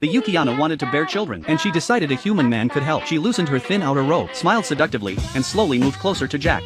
The Yukiana wanted to bear children, and she decided a human man could help. She loosened her thin outer robe, smiled seductively, and slowly moved closer to Jack.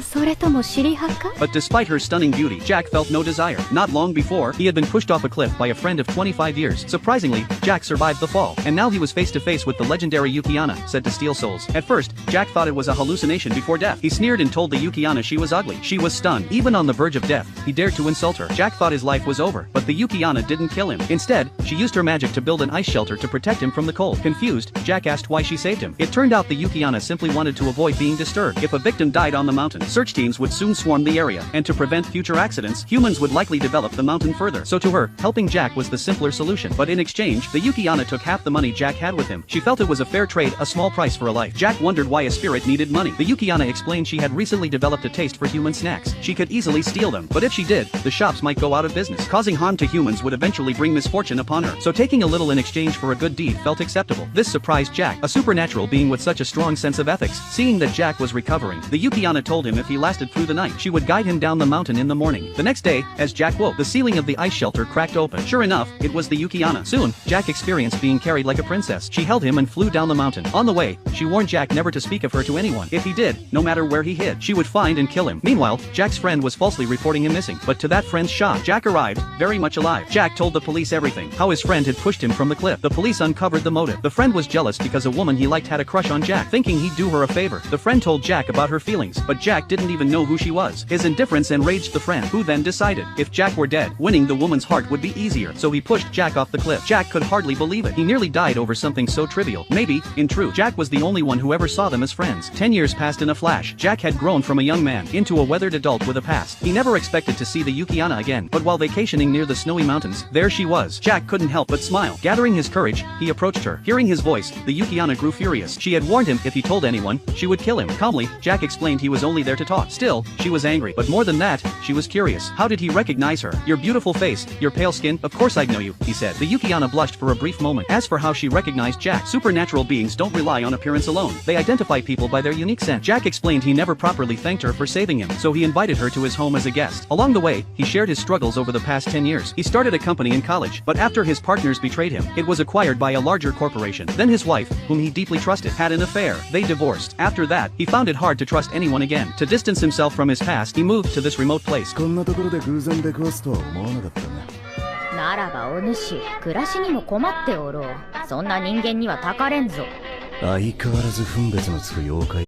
それとも知り派か? But despite her stunning beauty, Jack felt no desire. Not long before, he had been pushed off a cliff by a friend of 25 years. Surprisingly, Jack survived the fall, and now he was face to face with the legendary Yukiana, said to Steel Souls. At first, Jack thought it was a hallucination before death. He sneered and told the Yukiana she was ugly. She was stunned. Even on the verge of death, he dared to insult her. Jack thought his life was over, but the Yukiana didn't kill him. Instead, she used her magic to build an ice shelter to protect him from the cold. Confused, Jack asked why she saved him. It turned out the Yukiana simply wanted to avoid being disturbed. If a victim died on the mountain, search teams would soon swarm the area, and to prevent future accidents, humans would likely develop the mountain further. So to her, helping Jack was the simpler solution. But in exchange, the Yukiana took half the money Jack had with him. She felt it was a fair trade, a small price for a life. Jack wondered why a spirit needed money. The Yukiana explained she had recently developed a taste for human snacks. She could easily steal them, but if she did, the shops might go out of business. Causing harm to humans would eventually bring misfortune upon her. So taking a little in exchange for a good deed felt acceptable. This surprised Jack, a supernatural being with such a strong sense of ethics. Seeing that Jack was recovering, the Yukiana told him if he lasted through the night, she would guide him down the mountain in the morning. The next day, as Jack woke, the ceiling of the ice shelter cracked open. Sure enough, it was the Yukiana. Soon, Jack experienced being carried like a princess. She held him and flew down the mountain. On the way, she warned Jack never to speak of her to anyone. If he did, no matter where he hid, she would find and kill him. Meanwhile, Jack's friend was falsely reporting him missing. But to that friend's shock, Jack arrived, very much alive. Jack told the police everything, how his friend had pushed him from the cliff. The police uncovered the motive. The friend was jealous because a woman he liked had a crush on Jack. Thinking he'd do her a favor, the friend told Jack about her feelings, but Jack didn't even know who she was. His indifference enraged the friend, who then decided, if Jack were dead, winning the woman's heart would be easier. So he pushed Jack off the cliff. Jack could hardly believe it. He nearly died over something so trivial. Maybe, in truth, Jack was the only one who ever saw them as friends. 10 years passed in a flash. Jack had grown from a young man into a weathered adult with a past. He never expected to see the Yukiana again, but while vacationing near the snowy mountains, there she was. Jack couldn't help but smile. Gathering his courage, he approached her. Hearing his voice, the Yukiana grew furious. She had warned him if he told anyone, she would kill him. Calmly, Jack explained he was only there to talk. Still, she was angry. But more than that, she was curious. How did he recognize her? Your beautiful face, your pale skin, of course I'd know you, he said. The Yukiana blushed for a brief moment. As for how she recognized Jack, supernatural beings don't rely on appearance alone. They identify people by their unique scent. Jack explained he never properly thanked her for saving him, so he invited her to his home as a guest. Along the way, he shared his struggles over the past 10 years. He started a company in college, but after his partners betrayed him, it was acquired by a larger corporation. Then his wife, whom he deeply trusted, had an affair. They divorced. After that, he found it hard to trust anyone again. To distance himself from his past, he moved to this remote place. こんなところで偶然出くわすとは思わなかったね。ならばお主、暮らしにも困っておろう。そんな人間にはたかれんぞ。相変わらず分別のつく妖怪